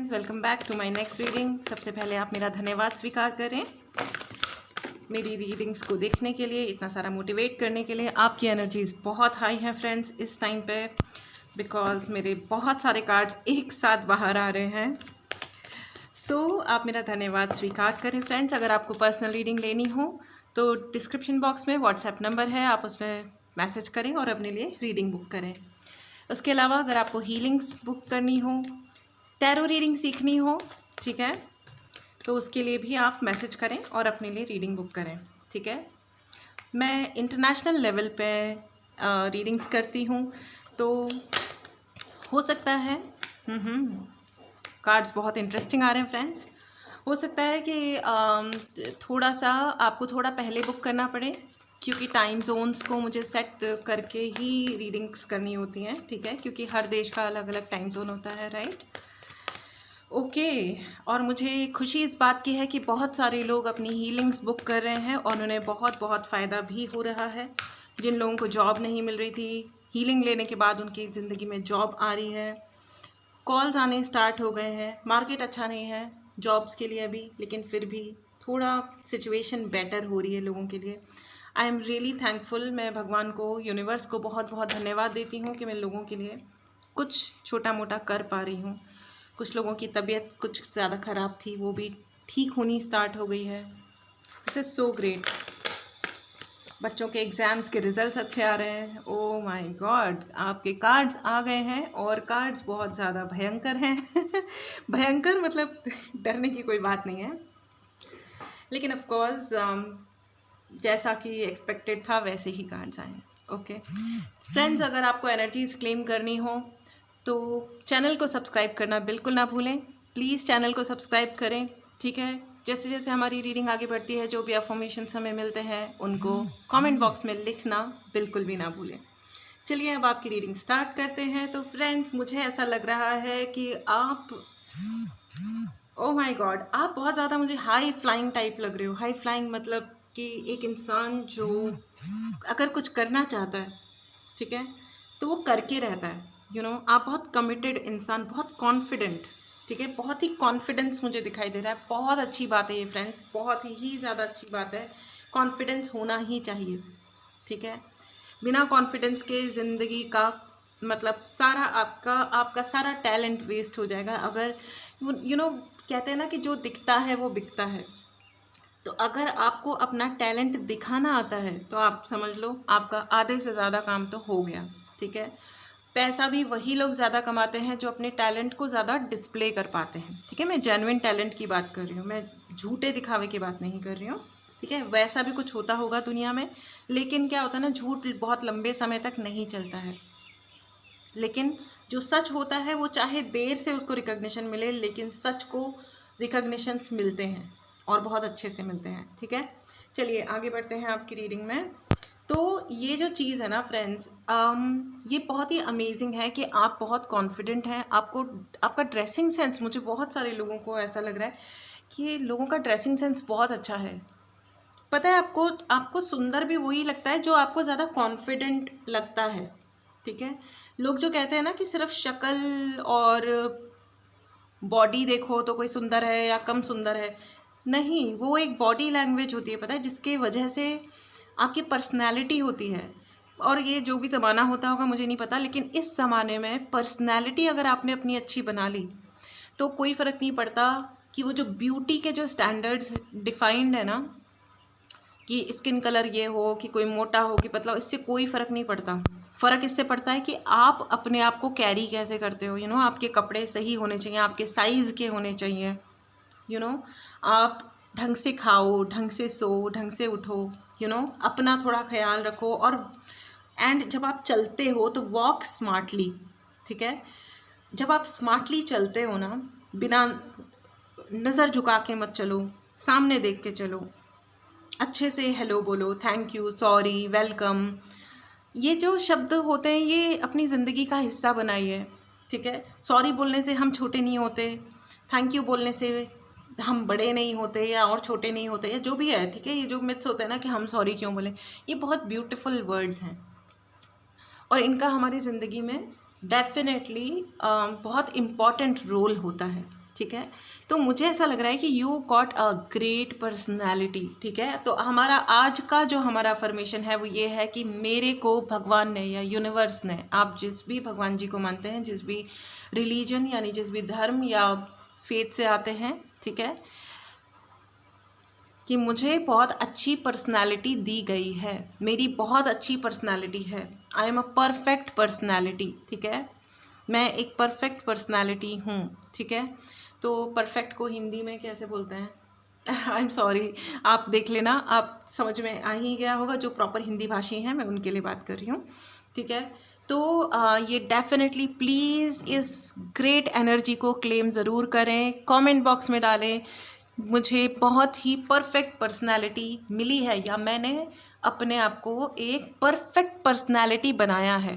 Friends, welcome back to my next reading. सबसे पहले आप मेरा धन्यवाद स्वीकार करें मेरी रीडिंग्स को देखने के लिए, इतना सारा मोटिवेट करने के लिए। आपकी एनर्जीज बहुत हाई हैं फ्रेंड्स इस टाइम पे, बिकॉज मेरे बहुत सारे कार्ड्स एक साथ बाहर आ रहे हैं। सो आप मेरा धन्यवाद स्वीकार करें फ्रेंड्स। अगर आपको पर्सनल रीडिंग लेनी हो तो डिस्क्रिप्शन बॉक्स में व्हाट्सएप नंबर है, आप उस पर मैसेज करें और अपने लिए रीडिंग बुक करें। उसके अलावा अगर आपको हीलिंग्स बुक करनी हो, टैरो रीडिंग सीखनी हो, ठीक है, तो उसके लिए भी आप मैसेज करें और अपने लिए रीडिंग बुक करें, ठीक है। मैं इंटरनेशनल लेवल पे रीडिंग्स करती हूँ, तो हो सकता है कार्ड्स बहुत इंटरेस्टिंग आ रहे हैं फ्रेंड्स। हो सकता है कि थोड़ा सा आपको थोड़ा पहले बुक करना पड़े, क्योंकि टाइम जोन्स को मुझे सेट करके ही रीडिंग्स करनी होती हैं, ठीक है, क्योंकि हर देश का अलग अलग टाइम जोन होता है, राइट। ओके और मुझे खुशी इस बात की है कि बहुत सारे लोग अपनी हीलिंग्स बुक कर रहे हैं और उन्हें बहुत बहुत फ़ायदा भी हो रहा है। जिन लोगों को जॉब नहीं मिल रही थी, हीलिंग लेने के बाद उनकी ज़िंदगी में जॉब आ रही है, कॉल्स आने स्टार्ट हो गए हैं। मार्केट अच्छा नहीं है जॉब्स के लिए अभी, लेकिन फिर भी थोड़ा सिचुएशन बेटर हो रही है लोगों के लिए। आई एम रियली थैंकफुल। मैं भगवान को, यूनिवर्स को बहुत बहुत धन्यवाद देती हूँ कि मैं लोगों के लिए कुछ छोटा मोटा कर पा रही हूँ। कुछ लोगों की तबीयत कुछ ज़्यादा ख़राब थी, वो भी ठीक होनी स्टार्ट हो गई है। This is so great. बच्चों के एग्ज़ाम्स के रिज़ल्ट्स अच्छे आ रहे हैं। ओह माय गॉड, आपके कार्ड्स आ गए हैं और कार्ड्स बहुत ज़्यादा भयंकर हैं भयंकर मतलब डरने की कोई बात नहीं है, लेकिन ऑफ कोर्स जैसा कि एक्सपेक्टेड था वैसे ही कार्ड्स आए हैं। ओके फ्रेंड्स, अगर आपको एनर्जीज क्लेम करनी हो तो चैनल को सब्सक्राइब करना बिल्कुल ना भूलें। प्लीज़ चैनल को सब्सक्राइब करें, ठीक है। जैसे जैसे हमारी रीडिंग आगे बढ़ती है, जो भी अफर्मेशंस हमें मिलते हैं उनको कमेंट बॉक्स में लिखना बिल्कुल भी ना भूलें। चलिए अब आपकी रीडिंग स्टार्ट करते हैं। तो फ्रेंड्स, मुझे ऐसा लग रहा है कि आप, ओह माय गॉड, आप बहुत ज़्यादा मुझे हाई फ्लाइंग टाइप लग रहे हो। हाई फ्लाइंग मतलब कि एक इंसान जो अगर कुछ करना चाहता है, ठीक है, तो वो करके रहता है। आप बहुत कमिटेड इंसान, बहुत कॉन्फिडेंट, ठीक है, बहुत ही कॉन्फिडेंस मुझे दिखाई दे रहा है। बहुत अच्छी बात है ये फ्रेंड्स, बहुत ही ज़्यादा अच्छी बात है। कॉन्फिडेंस होना ही चाहिए, ठीक है। बिना कॉन्फिडेंस के ज़िंदगी का मतलब सारा आपका सारा टैलेंट वेस्ट हो जाएगा। अगर कहते हैं ना कि जो दिखता है वो बिकता है। तो अगर आपको अपना टैलेंट दिखाना आता है तो आप समझ लो आपका आधे से ज़्यादा काम तो हो गया, ठीक है। पैसा भी वही लोग ज़्यादा कमाते हैं जो अपने टैलेंट को ज़्यादा डिस्प्ले कर पाते हैं, ठीक है। मैं जेन्युइन टैलेंट की बात कर रही हूँ, मैं झूठे दिखावे की बात नहीं कर रही हूँ, ठीक है। वैसा भी कुछ होता होगा दुनिया में, लेकिन क्या होता है ना, झूठ बहुत लंबे समय तक नहीं चलता है। लेकिन जो सच होता है वो चाहे देर से उसको रिकग्निशन मिले, लेकिन सच को रिकग्निशंस मिलते हैं और बहुत अच्छे से मिलते हैं, ठीक है। चलिए आगे बढ़ते हैं आपकी रीडिंग में। तो ये जो चीज़ है ना फ्रेंड्स, ये बहुत ही अमेजिंग है कि आप बहुत कॉन्फिडेंट हैं। आपका ड्रेसिंग सेंस, मुझे बहुत सारे लोगों को ऐसा लग रहा है कि लोगों का ड्रेसिंग सेंस बहुत अच्छा है। पता है, आपको सुंदर भी वही लगता है जो आपको ज़्यादा कॉन्फिडेंट लगता है, ठीक है। लोग जो कहते हैं ना कि सिर्फ शक्ल और बॉडी देखो तो कोई सुंदर है या कम सुंदर है, नहीं, वो एक बॉडी लैंग्वेज होती है, पता है, जिसके वजह से आपकी पर्सनैलिटी होती है। और ये जो भी ज़माना होता होगा मुझे नहीं पता, लेकिन इस ज़माने में पर्सनैलिटी अगर आपने अपनी अच्छी बना ली तो कोई फ़र्क नहीं पड़ता कि वो जो ब्यूटी के जो स्टैंडर्ड्स डिफाइंड है ना, कि स्किन कलर ये हो, कि कोई मोटा हो कि पतला, इससे कोई फ़र्क नहीं पड़ता। फ़र्क इससे पड़ता है कि आप अपने आप को कैरी कैसे करते हो। आपके कपड़े सही होने चाहिए, आपके साइज़ के होने चाहिए। आप ढंग से खाओ, ढंग से सो, ढंग से उठो, अपना थोड़ा ख्याल रखो। और एंड जब आप चलते हो तो वॉक स्मार्टली, ठीक है। जब आप स्मार्टली चलते हो ना, बिना नज़र झुका के मत चलो, सामने देख के चलो, अच्छे से हेलो बोलो, थैंक यू, सॉरी, वेलकम, ये जो शब्द होते हैं ये अपनी ज़िंदगी का हिस्सा बनाइए, ठीक है। सॉरी बोलने से हम छोटे नहीं होते, थैंक यू बोलने से हम बड़े नहीं होते या और छोटे नहीं होते, या जो भी है, ठीक है। ये जो मिथ्स होते हैं ना कि हम सॉरी क्यों बोलें, ये बहुत ब्यूटीफुल वर्ड्स हैं और इनका हमारी ज़िंदगी में डेफिनेटली बहुत इम्पॉर्टेंट रोल होता है। ठीक है। तो मुझे ऐसा लग रहा है कि you got a great personality, ठीक है। तो हमारा आज का जो हमारा अफर्मेशन है वो ये है कि मेरे को भगवान ने या यूनिवर्स ने, आप जिस भी भगवान जी को मानते हैं, जिस भी रिलीजन यानी जिस भी धर्म या फेथ से आते हैं, ठीक है, कि मुझे बहुत अच्छी पर्सनालिटी दी गई है, मेरी बहुत अच्छी पर्सनालिटी है। I am a perfect personality, ठीक है। मैं एक परफेक्ट पर्सनालिटी हूँ, ठीक है। तो परफेक्ट को हिंदी में कैसे बोलते हैं? आई एम सॉरी, आप देख लेना, आप समझ में आ ही गया होगा। जो प्रॉपर हिंदी भाषी हैं मैं उनके लिए बात कर रही हूँ, ठीक है। तो ये डेफिनेटली प्लीज़ इस ग्रेट एनर्जी को क्लेम ज़रूर करें, कमेंट बॉक्स में डालें मुझे बहुत ही परफेक्ट पर्सनालिटी मिली है या मैंने अपने आप को एक परफेक्ट पर्सनालिटी बनाया है,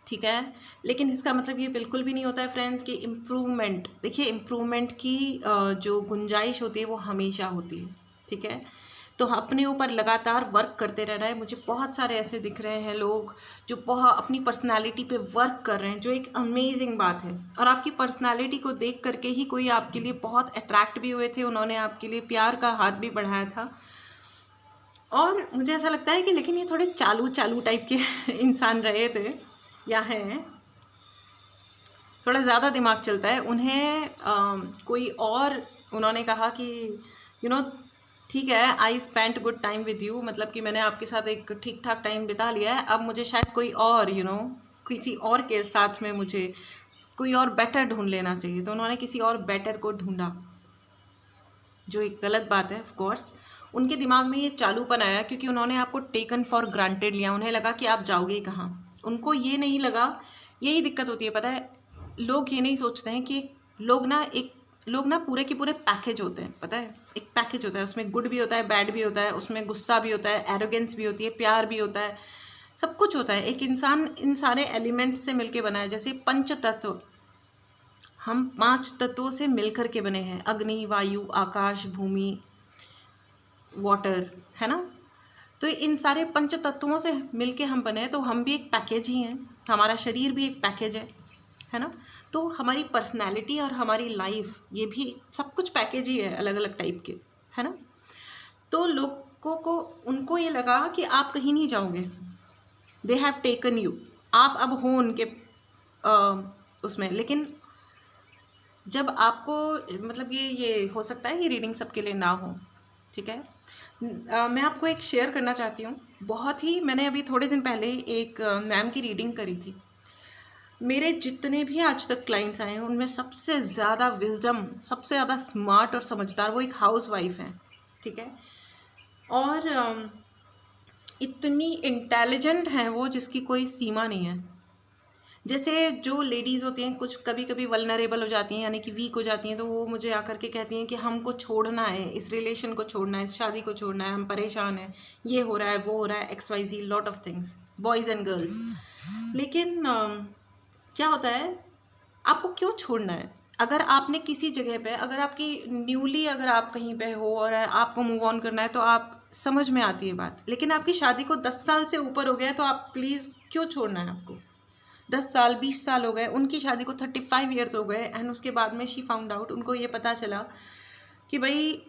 ठीक है। लेकिन इसका मतलब ये बिल्कुल भी नहीं होता है फ्रेंड्स कि इम्प्रूवमेंट, देखिए इम्प्रूवमेंट की जो गुंजाइश होती है वो हमेशा होती है, ठीक है। तो अपने ऊपर लगातार वर्क करते रहना है। मुझे बहुत सारे ऐसे दिख रहे हैं लोग जो बहुत अपनी पर्सनालिटी पे वर्क कर रहे हैं, जो एक अमेजिंग बात है। और आपकी पर्सनालिटी को देख करके ही कोई आपके लिए बहुत अट्रैक्ट भी हुए थे, उन्होंने आपके लिए प्यार का हाथ भी बढ़ाया था। और मुझे ऐसा लगता है कि लेकिन ये थोड़े चालू चालू टाइप के इंसान रहे थे या हैं, थोड़ा ज़्यादा दिमाग चलता है उन्हें। कोई और उन्होंने कहा कि यू नो ठीक है, I spent good time with you, मतलब कि मैंने आपके साथ एक ठीक ठाक टाइम बिता लिया है, अब मुझे शायद कोई और किसी और के साथ में मुझे कोई और बेटर ढूंढ लेना चाहिए। तो उन्होंने किसी और बेटर को ढूंढा, जो एक गलत बात है ऑफ कोर्स। उनके दिमाग में ये चालूपन आया क्योंकि उन्होंने आपको टेकन फॉर ग्रांटेड लिया। उन्हें लगा कि आप जाओगे कहाँ, उनको ये नहीं लगा। यही दिक्कत होती है, पता है, लोग ये नहीं सोचते हैं कि लोग ना पूरे के पूरे पैकेज होते हैं, पता है। एक पैकेज होता है, उसमें गुड भी होता है, बैड भी होता है, उसमें गुस्सा भी होता है, एरोगेंस भी होती है, प्यार भी होता है, सब कुछ होता है। एक इंसान इन सारे एलिमेंट्स से मिलके बना है। जैसे पंच तत्व, हम 5 तत्वों से मिलकर के बने हैं, अग्नि, वायु, आकाश, भूमि, वाटर, है ना। तो इन सारे पंच तत्वों से मिलके हम बने हैं, तो हम भी एक पैकेज ही हैं, हमारा शरीर भी एक पैकेज है ना। तो हमारी पर्सनैलिटी और हमारी लाइफ, ये भी सब कुछ पैकेज ही है, अलग अलग टाइप के, है ना। तो लोगों को, उनको ये लगा कि आप कहीं नहीं जाओगे, दे हैव टेकन यू, आप अब हो उनके उसमें। लेकिन जब आपको, मतलब ये हो सकता है कि रीडिंग सबके लिए ना हो, ठीक है। मैं आपको एक शेयर करना चाहती हूँ। बहुत ही, मैंने अभी थोड़े दिन पहले एक मैम की रीडिंग करी थी। मेरे जितने भी आज तक क्लाइंट्स आए हैं उनमें सबसे ज़्यादा विजडम, सबसे ज़्यादा स्मार्ट और समझदार वो एक हाउस वाइफ है, ठीक है। और इतनी इंटेलिजेंट हैं वो जिसकी कोई सीमा नहीं है। जैसे जो लेडीज़ होती हैं कुछ कभी कभी वल्नरेबल हो जाती हैं, यानी कि वीक हो जाती हैं, तो वो मुझे आकर के कहती हैं कि हमको छोड़ना है, इस रिलेशन को छोड़ना है, इस शादी को छोड़ना है, हम परेशान हैं, ये हो रहा है, वो हो रहा है, XYZ, lot of things, boys and girls. लेकिन क्या होता है, आपको क्यों छोड़ना है? अगर आपने किसी जगह पे, अगर आपकी न्यूली, अगर आप कहीं पे हो और आपको मूव ऑन करना है तो आप समझ में आती है बात। लेकिन आपकी शादी को 10 साल से ऊपर हो गया है, तो आप प्लीज़ क्यों छोड़ना है आपको? 10 साल 20 साल हो गए, उनकी शादी को 35 ईयर्स हो गए, एंड उसके बाद में शी फाउंड आउट, उनको ये पता चला कि भाई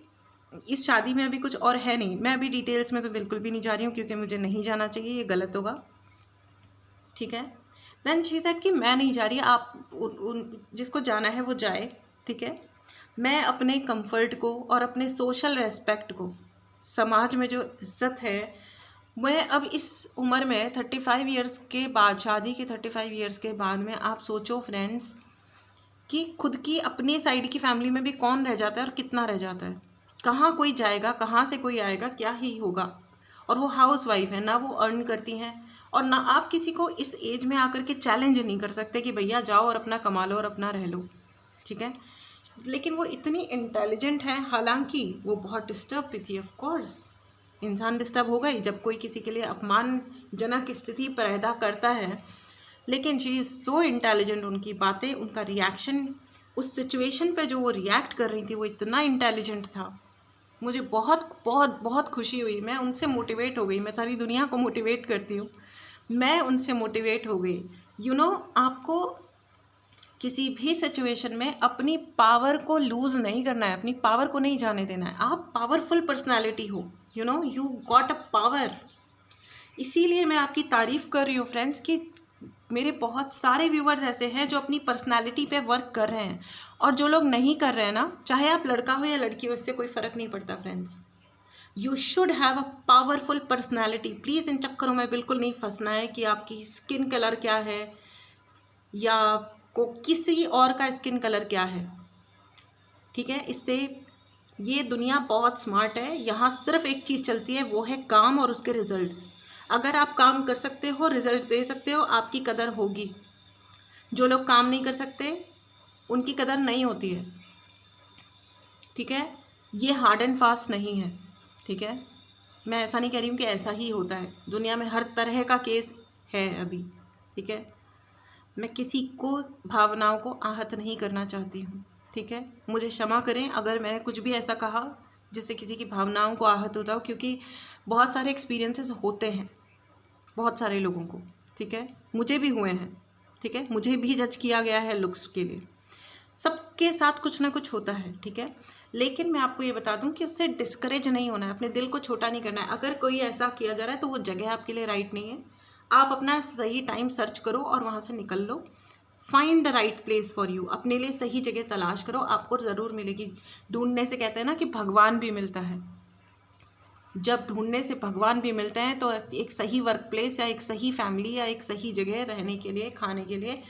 इस शादी में अभी कुछ और है नहीं। मैं अभी डिटेल्स में तो बिल्कुल भी नहीं जा रही हूँ क्योंकि मुझे नहीं जाना चाहिए, ये गलत होगा, ठीक है। देन शी सेड कि मैं नहीं जा रही, आप जिसको जाना है वो जाए, ठीक है। मैं अपने कंफर्ट को और अपने सोशल रेस्पेक्ट को, समाज में जो इज्जत है, मैं अब इस उम्र में 35 ईयर्स के बाद, शादी के 35 ईयर्स के बाद में, आप सोचो फ्रेंड्स कि खुद की अपनी साइड की फैमिली में भी कौन रह जाता है और कितना रह जाता है, कहाँ कोई जाएगा, कहाँ से कोई आएगा, क्या ही होगा। और वो हाउस वाइफ है, ना वो अर्न करती हैं, और ना आप किसी को इस एज में आकर के चैलेंज नहीं कर सकते कि भैया जाओ और अपना कमा लो और अपना रह लो, ठीक है। लेकिन वो इतनी इंटेलिजेंट है, हालांकि वो बहुत डिस्टर्ब भी थी। ऑफ कोर्स इंसान डिस्टर्ब होगा ही जब कोई किसी के लिए अपमानजनक स्थिति पैदा करता है, लेकिन शी इज़ सो इंटेलिजेंट। उनकी बातें, उनका रिएक्शन, उस सिचुएशन पे जो वो रिएक्ट कर रही थी वो इतना इंटेलिजेंट था। मुझे बहुत बहुत बहुत खुशी हुई, मैं उनसे मोटिवेट हो गई। मैं सारी दुनिया को मोटिवेट करती हूँ, मैं उनसे मोटिवेट हो गई। आपको किसी भी सिचुएशन में अपनी पावर को लूज़ नहीं करना है, अपनी पावर को नहीं जाने देना है। आप पावरफुल पर्सनालिटी हो, you know, you got a power. इसीलिए मैं आपकी तारीफ़ कर रही हूँ फ्रेंड्स कि मेरे बहुत सारे व्यूवर्स ऐसे हैं जो अपनी पर्सनालिटी पे वर्क कर रहे हैं, और जो लोग नहीं कर रहे हैं ना, चाहे आप लड़का हो या लड़की हो, इससे कोई फ़र्क नहीं पड़ता friends. You should have a powerful personality. Please इन चक्करों में बिल्कुल नहीं फंसना है कि आपकी स्किन कलर क्या है या को किसी और का स्किन कलर क्या है, ठीक है। इससे ये दुनिया बहुत स्मार्ट है, यहाँ सिर्फ एक चीज़ चलती है, वो है काम और उसके रिजल्ट्स। अगर आप काम कर सकते हो, रिजल्ट दे सकते हो, आपकी कदर होगी। जो लोग काम नहीं कर सकते उनकी कदर नहीं होती है, ठीक है। ये हार्ड एंड फास्ट नहीं है, ठीक है। मैं ऐसा नहीं कह रही हूँ कि ऐसा ही होता है, दुनिया में हर तरह का केस है अभी, ठीक है। मैं किसी को भावनाओं को आहत नहीं करना चाहती हूँ, ठीक है। मुझे क्षमा करें अगर मैंने कुछ भी ऐसा कहा जिससे किसी की भावनाओं को आहत होता हो, क्योंकि बहुत सारे एक्सपीरियंसेस होते हैं बहुत सारे लोगों को, ठीक है। मुझे भी हुए हैं, ठीक है। मुझे भी जज किया गया है लुक्स के लिए। सबके साथ कुछ ना कुछ होता है, ठीक है। लेकिन मैं आपको ये बता दूं कि उससे डिस्करेज नहीं होना है, अपने दिल को छोटा नहीं करना है। अगर कोई ऐसा किया जा रहा है तो वो जगह आपके लिए राइट नहीं है। आप अपना सही टाइम सर्च करो और वहाँ से निकल लो। Find the right place for you. अपने लिए सही जगह तलाश करो, आपको ज़रूर मिलेगी। ढूंढने से कहते हैं ना कि भगवान भी मिलता है। जब ढूंढने से भगवान भी मिलते हैं तो एक सही वर्क प्लेस या एक सही फैमिली या एक सही जगह रहने के लिए, खाने के लिए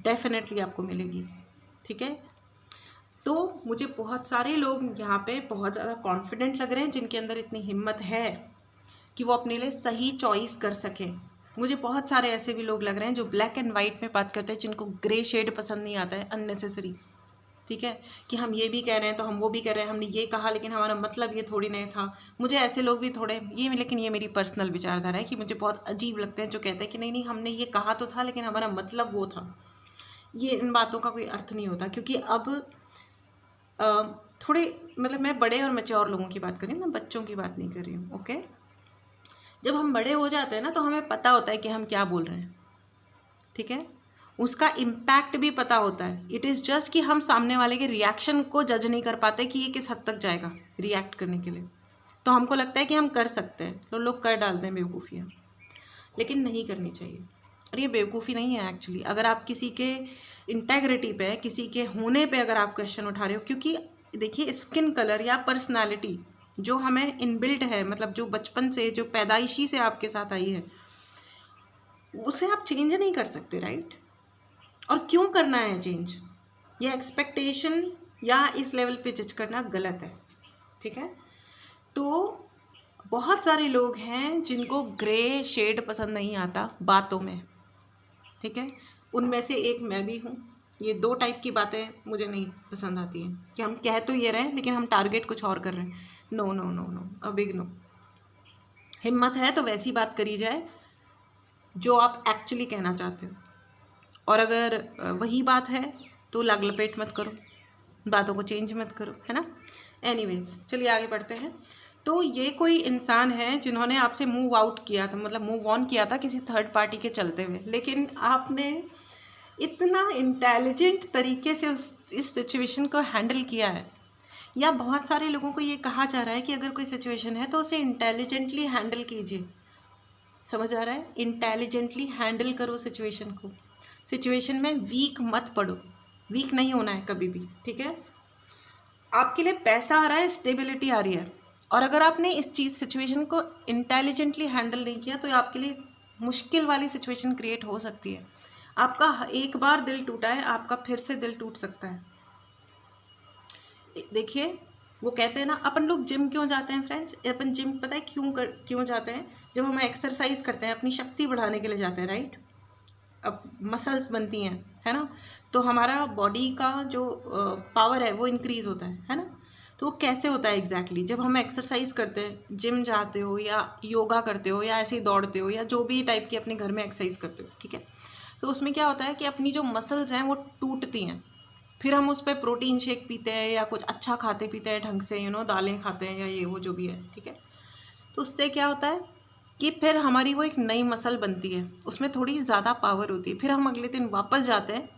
डेफिनेटली आपको मिलेगी, ठीक है। तो मुझे बहुत सारे लोग यहाँ पे बहुत ज़्यादा कॉन्फिडेंट लग रहे हैं जिनके अंदर इतनी हिम्मत है कि वो अपने लिए सही चॉइस कर सकें। मुझे बहुत सारे ऐसे भी लोग लग रहे हैं जो ब्लैक एंड वाइट में बात करते हैं, जिनको ग्रे शेड पसंद नहीं आता है, अननेसेसरी, ठीक है। कि हम ये भी कह रहे हैं तो हम वो भी कह रहे हैं, हमने ये कहा लेकिन हमारा मतलब ये थोड़ी नहीं था। मुझे ऐसे लोग भी थोड़े लेकिन ये मेरी पर्सनल विचारधारा है कि मुझे बहुत अजीब लगते हैं जो कहते हैं कि नहीं हमने ये कहा तो था लेकिन हमारा मतलब वो था। ये इन बातों का कोई अर्थ नहीं होता, क्योंकि अब थोड़े मतलब मैं बड़े और मैच्योर लोगों की बात कर रही हूँ, मैं बच्चों की बात नहीं कर रही हूँ, ओके। जब हम बड़े हो जाते हैं ना तो हमें पता होता है कि हम क्या बोल रहे हैं, ठीक है। उसका इम्पैक्ट भी पता होता है। इट इज़ जस्ट कि हम सामने वाले के रिएक्शन को जज नहीं कर पाते कि ये किस हद तक जाएगा रिएक्ट करने के लिए। तो हमको लगता है कि हम कर सकते हैं, तो लोग कर डालते हैं बेवकूफ़ियाँ, लेकिन नहीं करनी चाहिए। और ये बेवकूफ़ी नहीं है एक्चुअली। अगर आप किसी के इंटेग्रिटी पे, किसी के होने पे अगर आप क्वेश्चन उठा रहे हो, क्योंकि देखिए स्किन कलर या पर्सनालिटी जो हमें इनबिल्ट है, मतलब जो बचपन से, जो पैदाइशी से आपके साथ आई है, उसे आप चेंज नहीं कर सकते, राइट। और क्यों करना है चेंज? ये एक्सपेक्टेशन या इस लेवल पे जज करना गलत है, ठीक है। तो बहुत सारे लोग हैं जिनको ग्रे शेड पसंद नहीं आता बातों में, ठीक है। उनमें से एक मैं भी हूँ। ये दो टाइप की बातें मुझे नहीं पसंद आती हैं कि हम कह तो ये रहे हैं लेकिन हम टारगेट कुछ और कर रहे हैं। No no no no, a big no. हिम्मत है तो वैसी बात करी जाए जो आप एक्चुअली कहना चाहते हो, और अगर वही बात है तो लाग लपेट मत करो, बातों को चेंज मत करो, है ना। एनीवेज चलिए आगे बढ़ते हैं। तो ये कोई इंसान है जिन्होंने आपसे मूव आउट किया था, मतलब मूव ऑन किया था किसी थर्ड पार्टी के चलते हुए, लेकिन आपने इतना इंटेलिजेंट तरीके से इस सिचुएशन को हैंडल किया है। या बहुत सारे लोगों को ये कहा जा रहा है कि अगर कोई सिचुएशन है तो उसे इंटेलिजेंटली हैंडल कीजिए। समझ आ रहा है? इंटेलिजेंटली हैंडल करो सिचुएशन को। सिचुएशन में वीक मत पड़ो, वीक नहीं होना है कभी भी, ठीक है। आपके लिए पैसा आ रहा है, स्टेबिलिटी आ रही है, और अगर आपने इस चीज़ सिचुएशन को इंटेलिजेंटली हैंडल नहीं किया तो आपके लिए मुश्किल वाली सिचुएशन क्रिएट हो सकती है। आपका एक बार दिल टूटा है, आपका फिर से दिल टूट सकता है। देखिए वो कहते हैं ना, अपन लोग जिम क्यों जाते हैं फ्रेंड्स? अपन जिम पता है क्यों जाते हैं? जब हम एक्सरसाइज करते हैं, अपनी शक्ति बढ़ाने के लिए जाते हैं, राइट। अब मसल्स बनती हैं, है ना, तो हमारा बॉडी का जो पावर है वो इंक्रीज़ होता है ना। तो वो कैसे होता है एग्जैक्टली? जब हम एक्सरसाइज करते हैं, जिम जाते हो या योगा करते हो या ऐसे ही दौड़ते हो या जो भी टाइप की अपने घर में एक्सरसाइज करते हो, ठीक है, तो उसमें क्या होता है कि अपनी जो मसल्स हैं वो टूटती हैं। फिर हम उस पर प्रोटीन शेक पीते हैं या कुछ अच्छा खाते पीते हैं ढंग से, दालें खाते हैं या ये वो जो भी है, ठीक है। तो उससे क्या होता है कि फिर हमारी वो एक नई मसल बनती है, उसमें थोड़ी ज़्यादा पावर होती है। फिर हम अगले दिन वापस जाते हैं,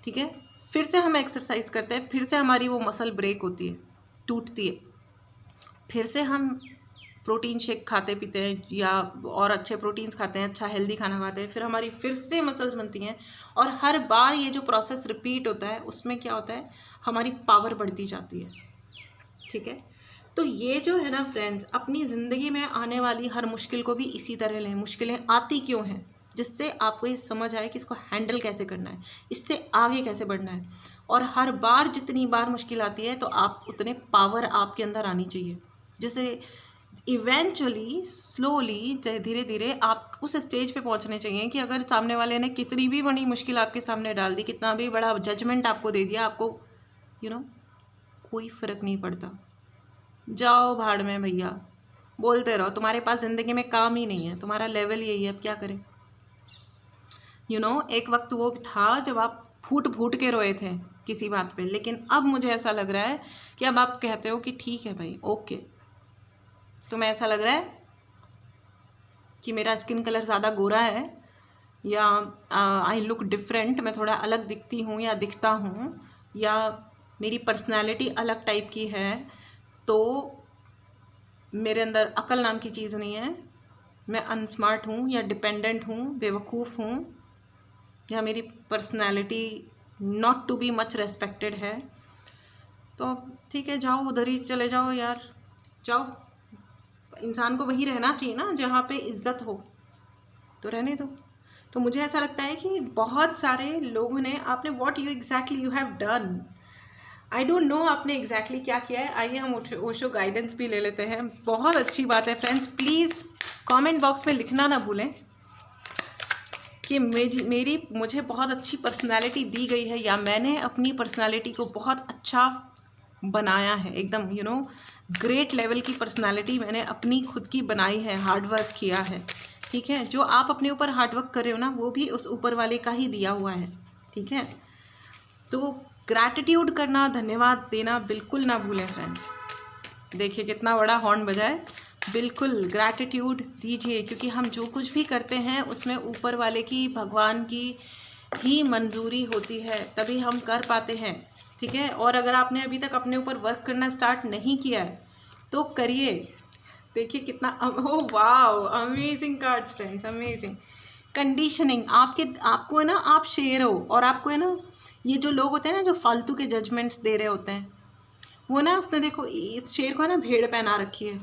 ठीक ठीक है। फिर से हम एक्सरसाइज करते हैं, फिर से हमारी वो मसल ब्रेक होती है, टूटती है, फिर से हम प्रोटीन शेक खाते पीते हैं या और अच्छे प्रोटीन्स खाते हैं, अच्छा हेल्दी खाना खाते हैं, फिर हमारी फिर से मसल्स बनती हैं। और हर बार ये जो प्रोसेस रिपीट होता है उसमें क्या होता है, हमारी पावर बढ़ती जाती है, ठीक है। तो ये जो है ना फ्रेंड्स, अपनी ज़िंदगी में आने वाली हर मुश्किल को भी इसी तरह लें। मुश्किलें आती क्यों हैं, जिससे आपको ये समझ आए कि इसको हैंडल कैसे करना है, इससे आगे कैसे बढ़ना है। और हर बार जितनी बार मुश्किल आती है तो आप उतने पावर आपके अंदर आनी चाहिए, जिससे इवेंचुअली स्लोली धीरे धीरे आप उस स्टेज पे पहुंचने चाहिए कि अगर सामने वाले ने कितनी भी बड़ी मुश्किल आपके सामने डाल दी, कितना भी बड़ा जजमेंट आपको दे दिया, आपको कोई फ़र्क नहीं पड़ता। जाओ भाड़ में भैया, बोलते रहो, तुम्हारे पास ज़िंदगी में काम ही नहीं है, तुम्हारा लेवल यही है, अब क्या करें। एक वक्त वो था जब आप फूट फूट के रोए थे किसी बात पे, लेकिन अब मुझे ऐसा लग रहा है कि अब आप कहते हो कि ठीक है भाई, ओके। तुम्हें ऐसा लग रहा है कि मेरा स्किन कलर ज़्यादा गोरा है या आई लुक डिफरेंट, मैं थोड़ा अलग दिखती हूँ या दिखता हूँ, या मेरी पर्सनैलिटी अलग टाइप की है, तो मेरे अंदर अकल नाम की चीज़ नहीं है, मैं अनस्मार्ट हूँ या डिपेंडेंट हूँ, बेवकूफ़ हूँ, या मेरी personality not to be much respected है। तो ठीक है, जाओ उधर ही चले जाओ यार, जाओ। इंसान को वहीं रहना चाहिए ना जहाँ पे इज्जत हो, तो रहने दो। तो मुझे ऐसा लगता है कि बहुत सारे लोगों ने, आपने what you exactly you have done, I don't know आपने एग्जैक्टली क्या किया है। आइए हम ओशो गाइडेंस भी ले लेते हैं। बहुत अच्छी बात है फ्रेंड्स, प्लीज़ कमेंट बॉक्स में लिखना ना भूलें कि मुझे बहुत अच्छी पर्सनालिटी दी गई है, या मैंने अपनी पर्सनालिटी को बहुत अच्छा बनाया है, एकदम ग्रेट लेवल की पर्सनालिटी मैंने अपनी खुद की बनाई है, हार्डवर्क किया है, ठीक है। जो आप अपने ऊपर हार्डवर्क कर रहे हो ना, वो भी उस ऊपर वाले का ही दिया हुआ है, ठीक है। तो ग्रैटिट्यूड करना, धन्यवाद देना बिल्कुल ना भूलें फ्रेंड्स। देखिए कितना बड़ा हॉर्न बजा है, बिल्कुल ग्रैटिट्यूड दीजिए, क्योंकि हम जो कुछ भी करते हैं उसमें ऊपर वाले की, भगवान की ही मंजूरी होती है, तभी हम कर पाते हैं, ठीक है। और अगर आपने अभी तक अपने ऊपर वर्क करना स्टार्ट नहीं किया है तो करिए। देखिए कितना, oh wow, amazing cards friends, amazing. Conditioning, आपको है ना, आप शेर हो, और आपको है ना, ये जो लोग होते हैं ना जो फालतू के जजमेंट्स दे रहे होते हैं, वो ना, उसने देखो इस शेर को है ना भेड़ पहना रखी है।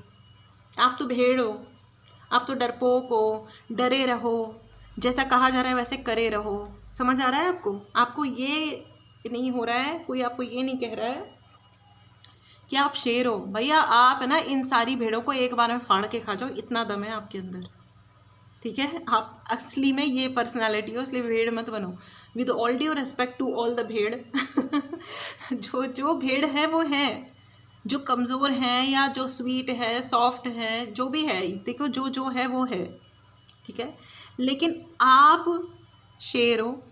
आप तो भेड़ हो, आप तो डरपोक हो, डरे रहो, जैसा कहा जा रहा है वैसे करे रहो। समझ आ रहा है आपको? आपको ये नहीं हो रहा है, कोई आपको ये नहीं कह रहा है कि आप शेर हो। भैया आप है ना इन सारी भेड़ों को एक बार में फाड़ के खा जाओ, इतना दम है आपके अंदर, ठीक है। आप असली में ये पर्सनालिटी हो, इसलिए भेड़ मत बनो। With all due respect to all the भेड़ जो भेड़ है वो है, जो कमज़ोर हैं या जो स्वीट है, सॉफ्ट है, जो भी है, देखो जो है वो है, ठीक है। लेकिन आप शेर हो,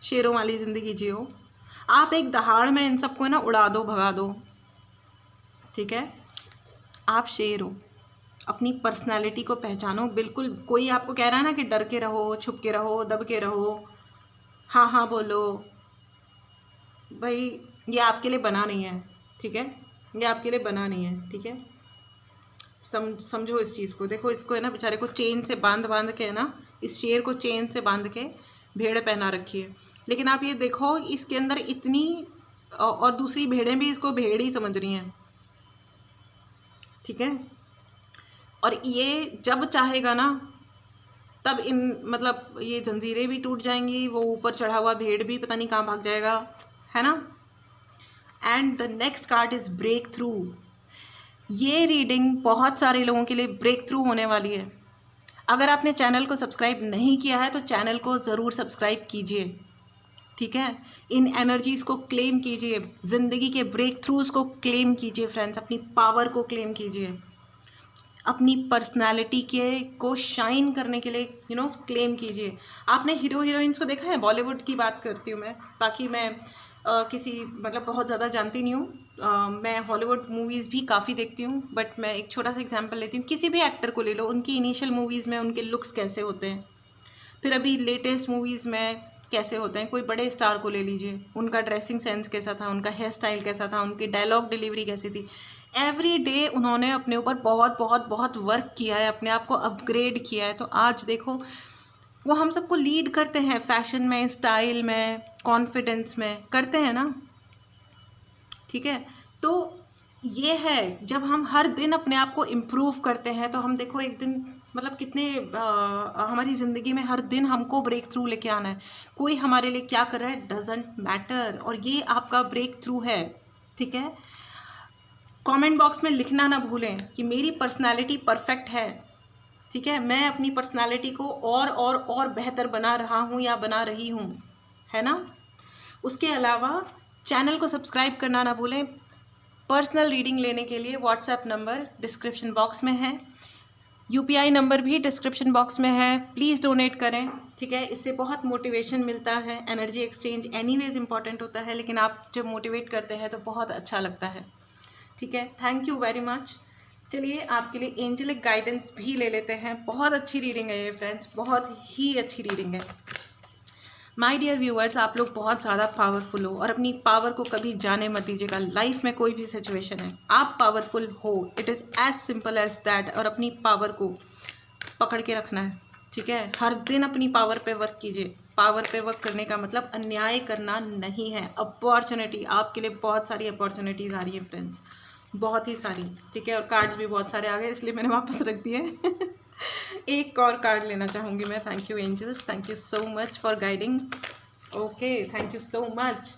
शेरों वाली ज़िंदगी जियो। आप एक दहाड़ में इन सबको ना उड़ा दो, भगा दो, ठीक है। आप शेर हो, अपनी पर्सनालिटी को पहचानो। बिल्कुल कोई आपको कह रहा है ना कि डर के रहो, छुप के रहो, दब के रहो, हाँ हाँ बोलो, भाई ये आपके लिए बना नहीं है, ठीक है। ये आपके लिए बना नहीं है, ठीक है। समझो इस चीज़ को। देखो इसको है ना, बेचारे को चेन से बांध के है ना, इस शेर को चेन से बांध के भेड़ पहना रखी है। लेकिन आप ये देखो इसके अंदर इतनी, और दूसरी भेड़ें भी इसको भेड़ ही समझ रही हैं, ठीक है। और ये जब चाहेगा ना तब मतलब ये जंजीरें भी टूट जाएंगी, वो ऊपर चढ़ा हुआ भेड़ भी पता नहीं कहाँ भाग जाएगा, है ना। And the next card is breakthrough. ये रीडिंग बहुत सारे लोगों के लिए ब्रेक थ्रू होने वाली है। अगर आपने चैनल को सब्सक्राइब नहीं किया है तो चैनल को ज़रूर सब्सक्राइब कीजिए, ठीक है। इन एनर्जीज़ को क्लेम कीजिए, ज़िंदगी के ब्रेक थ्रूज़ को क्लेम कीजिए फ्रेंड्स, अपनी पावर को क्लेम कीजिए, अपनी पर्सनालिटी को शाइन करने के लिए क्लेम कीजिए। आपने हीरो हीरोइंस को देखा है, बॉलीवुड की बात करती हूँ मैं, बाकी मैं किसी मतलब बहुत ज़्यादा जानती नहीं हूँ। मैं हॉलीवुड मूवीज़ भी काफ़ी देखती हूँ, बट मैं एक छोटा सा एग्जांपल लेती हूँ। किसी भी एक्टर को ले लो, उनकी इनिशियल मूवीज़ में उनके लुक्स कैसे होते हैं, फिर अभी लेटेस्ट मूवीज़ में कैसे होते हैं। कोई बड़े स्टार को ले लीजिए, उनका ड्रेसिंग सेंस कैसा था, उनका हेयर स्टाइल कैसा था, उनकी डायलॉग डिलीवरी कैसी थी। एवरी डे उन्होंने अपने ऊपर बहुत बहुत बहुत वर्क किया है, अपने आप को अपग्रेड किया है। तो आज देखो वो हम सबको लीड करते हैं फैशन में, स्टाइल में, कॉन्फिडेंस में, करते हैं ना, ठीक है। तो ये है, जब हम हर दिन अपने आप को इम्प्रूव करते हैं तो हम देखो एक दिन मतलब कितने हमारी ज़िंदगी में हर दिन हमको ब्रेक थ्रू लेके आना है। कोई हमारे लिए क्या कर रहा है डजेंट मैटर, और ये आपका ब्रेक थ्रू है, ठीक है। कमेंट बॉक्स में लिखना ना भूलें कि मेरी पर्सनालिटी परफेक्ट है, ठीक है। मैं अपनी पर्सनालिटी को और बेहतर बना रहा हूँ या बना रही हूँ, है ना। उसके अलावा चैनल को सब्सक्राइब करना ना भूलें। पर्सनल रीडिंग लेने के लिए व्हाट्सएप नंबर डिस्क्रिप्शन बॉक्स में है, यूपीआई नंबर भी डिस्क्रिप्शन बॉक्स में है। प्लीज़ डोनेट करें, ठीक है। इससे बहुत मोटिवेशन मिलता है। एनर्जी एक्सचेंज एनीवेज इंपॉर्टेंट होता है, लेकिन आप जब मोटिवेट करते हैं तो बहुत अच्छा लगता है, ठीक है। Thank you very much. चलिए आपके लिए एंजेलिक गाइडेंस भी ले लेते हैं। बहुत अच्छी रीडिंग है ये फ्रेंड्स, बहुत ही अच्छी रीडिंग है। माय डियर व्यूअर्स, आप लोग बहुत ज़्यादा पावरफुल हो और अपनी पावर को कभी जाने मत दीजिएगा। लाइफ में कोई भी सिचुएशन है, आप पावरफुल हो, it is as simple as that. और अपनी पावर को पकड़ के रखना है, ठीक है। हर दिन अपनी पावर पे वर्क कीजिए। पावर पे वर्क करने का मतलब अन्याय करना नहीं है। अपॉर्चुनिटी, आपके लिए बहुत सारी अपॉर्चुनिटीज़ आ रही है फ्रेंड्स, बहुत ही सारी, ठीक है। और कार्ड्स भी बहुत सारे आ गए, इसलिए मैंने वापस रख दिए। एक और कार्ड लेना चाहूँगी मैं। Thank you angels, thank you so much for guiding. Okay, thank you so much.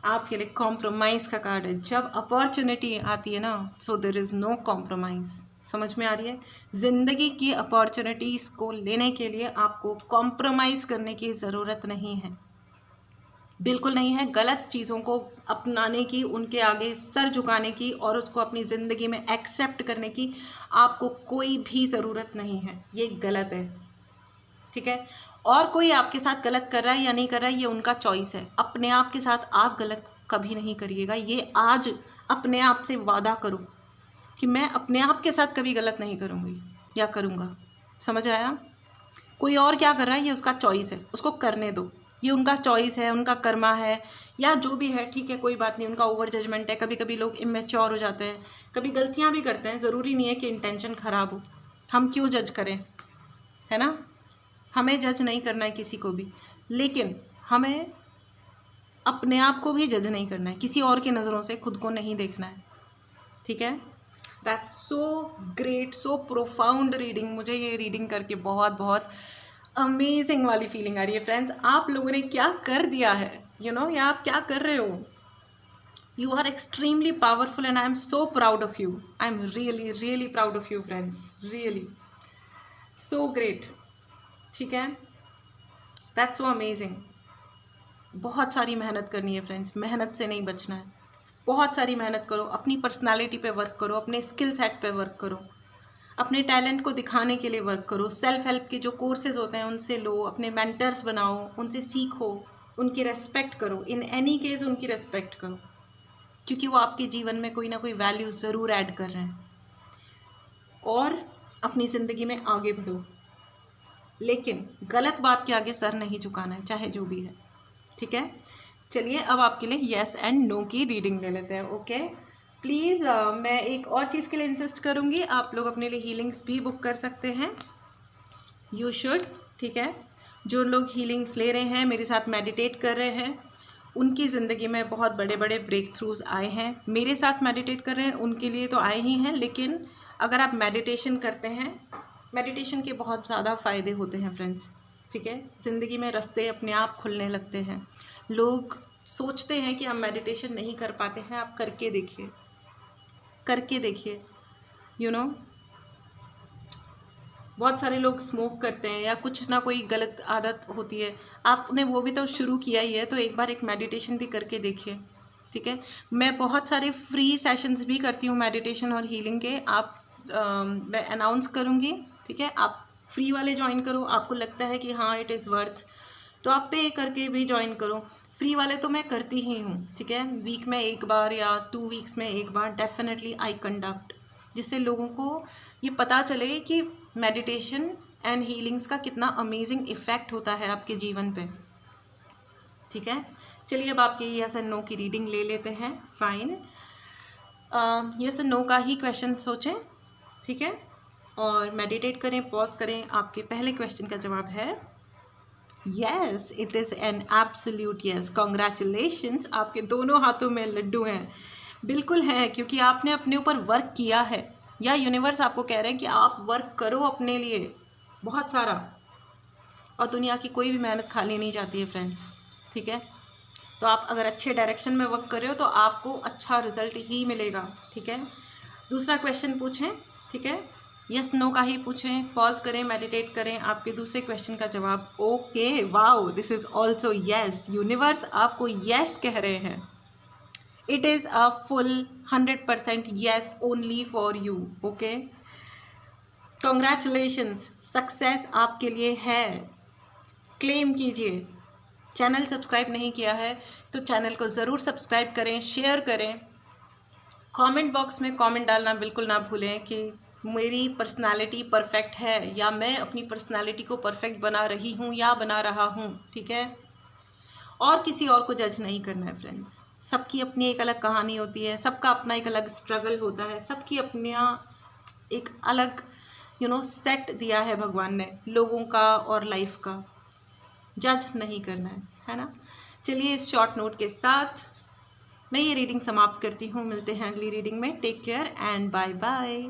आपके लिए कॉम्प्रोमाइज़ का कार्ड है। जब अपॉर्चुनिटी आती है ना, so there is no compromise. समझ में आ रही है। ज़िंदगी की अपॉर्चुनिटीज़ को लेने के लिए आपको कॉम्प्रोमाइज़ करने की ज़रूरत नहीं है, बिल्कुल नहीं है। गलत चीज़ों को अपनाने की, उनके आगे सर झुकाने की और उसको अपनी ज़िंदगी में एक्सेप्ट करने की आपको कोई भी ज़रूरत नहीं है। ये गलत है, ठीक है। और कोई आपके साथ गलत कर रहा है या नहीं कर रहा है, ये उनका चॉइस है। अपने आप के साथ आप गलत कभी नहीं करिएगा। ये आज अपने आप से वादा करो कि मैं अपने आप के साथ कभी गलत नहीं करूँगी या करूँगा। समझ आया। कोई और क्या कर रहा है ये उसका चॉइस है, उसको करने दो। ये उनका चॉइस है, उनका कर्मा है या जो भी है, ठीक है, कोई बात नहीं। उनका ओवर जजमेंट है। कभी कभी लोग इमेच्योर हो जाते हैं, कभी गलतियां भी करते हैं। ज़रूरी नहीं है कि इंटेंशन ख़राब हो। हम क्यों जज करें, है ना। हमें जज नहीं करना है किसी को भी, लेकिन हमें अपने आप को भी जज नहीं करना है। किसी और की नज़रों से खुद को नहीं देखना है, ठीक है। That's so great, so profound reading. मुझे ये रीडिंग करके बहुत बहुत अमेजिंग वाली फीलिंग आ रही है फ्रेंड्स। आप लोगों ने क्या कर दिया है, यू नो, या आप क्या कर रहे हो। You are extremely powerful and I am so proud of you. I am really really proud of you friends, really so great, ठीक है। That's so amazing. बहुत सारी मेहनत करनी है फ्रेंड्स, मेहनत से नहीं बचना है। बहुत सारी मेहनत करो, अपनी पर्सनालिटी पे वर्क करो, अपने स्किल सेट पे वर्क करो, अपने टैलेंट को दिखाने के लिए वर्क करो। सेल्फ हेल्प के जो कोर्सेज होते हैं उनसे लो, अपने मेंटर्स बनाओ, उनसे सीखो, उनकी रेस्पेक्ट करो। इन एनी केस उनकी रेस्पेक्ट करो, क्योंकि वो आपके जीवन में कोई ना कोई वैल्यू ज़रूर ऐड कर रहे हैं। और अपनी ज़िंदगी में आगे बढ़ो, लेकिन गलत बात के आगे सर नहीं झुकाना है, चाहे जो भी है, ठीक है। चलिए अब आपके लिए येस एंड नो की रीडिंग ले लेते हैं। ओके, प्लीज़ मैं एक और चीज़ के लिए इंसिस्ट करूँगी, आप लोग अपने लिए हीलिंग्स भी बुक कर सकते हैं। यू शुड, ठीक है। जो लोग हीलिंग्स ले रहे हैं, मेरे साथ मेडिटेट कर रहे हैं, उनकी ज़िंदगी में बहुत बड़े बड़े ब्रेक थ्रूज आए हैं। मेरे साथ मेडिटेट कर रहे हैं उनके लिए तो आए ही हैं, लेकिन अगर आप मेडिटेशन करते हैं, मेडिटेशन के बहुत ज़्यादा फ़ायदे होते हैं फ्रेंड्स, ठीक है। ज़िंदगी में रास्ते अपने आप खुलने लगते हैं। लोग सोचते हैं कि हम मेडिटेशन नहीं कर पाते हैं, आप करके देखिए, करके देखिए, यू नो। बहुत सारे लोग स्मोक करते हैं या कुछ ना कोई गलत आदत होती है, आपने वो भी तो शुरू किया ही है, तो एक बार एक मेडिटेशन भी करके देखिए, ठीक है। मैं बहुत सारे फ्री सेशंस भी करती हूँ मेडिटेशन और हीलिंग के, आप मैं अनाउंस करूँगी, ठीक है। आप फ्री वाले ज्वाइन करो, आपको लगता है कि हाँ इट इज़ वर्थ, तो आप पे करके भी ज्वाइन करो। फ्री वाले तो मैं करती ही हूँ, ठीक है। वीक में एक बार या 2 वीक्स में एक बार डेफिनेटली आई कंडक्ट, जिससे लोगों को ये पता चले कि मेडिटेशन एंड हीलिंग्स का कितना अमेजिंग इफ़ेक्ट होता है आपके जीवन पे, ठीक है, चलिए अब आपके यस एंड नो की रीडिंग ले लेते हैं। फाइन, यस एंड नो का ही क्वेश्चन सोचें, ठीक है, और मेडिटेट करें, पॉज करें। आपके पहले क्वेश्चन का जवाब है yes, it is an absolute yes. Congratulations, आपके दोनों हाथों में लड्डू हैं। बिल्कुल हैं, क्योंकि आपने अपने ऊपर वर्क किया है, या यूनिवर्स आपको कह रहे हैं कि आप वर्क करो अपने लिए बहुत सारा, और दुनिया की कोई भी मेहनत खाली नहीं जाती है फ्रेंड्स, ठीक है। तो आप अगर अच्छे डायरेक्शन में वर्क कर रहे हो तो आपको अच्छा रिजल्ट ही मिलेगा, ठीक है। दूसरा क्वेश्चन पूछें, ठीक है, यस नो का ही पूछें, पॉज करें, मेडिटेट करें। आपके दूसरे क्वेश्चन का जवाब okay, wow, this is also yes. Universe आपको यस कह रहे हैं। It is a full 100% yes only for you, okay. Congratulations, success आपके लिए है। क्लेम कीजिए। चैनल सब्सक्राइब नहीं किया है तो चैनल को ज़रूर सब्सक्राइब करें, शेयर करें। कमेंट बॉक्स में कमेंट डालना बिल्कुल ना भूलें कि मेरी पर्सनालिटी परफेक्ट है, या मैं अपनी पर्सनालिटी को परफेक्ट बना रही हूँ या बना रहा हूँ, ठीक है। और किसी और को जज नहीं करना है फ्रेंड्स। सबकी अपनी एक अलग कहानी होती है, सबका अपना एक अलग स्ट्रगल होता है, सबकी अपना एक अलग सेट दिया है भगवान ने लोगों का और लाइफ का। जज नहीं करना है ना। चलिए इस शॉर्ट नोट के साथ मैं ये रीडिंग समाप्त करती हूँ। मिलते हैं अगली रीडिंग में। Take care and bye bye.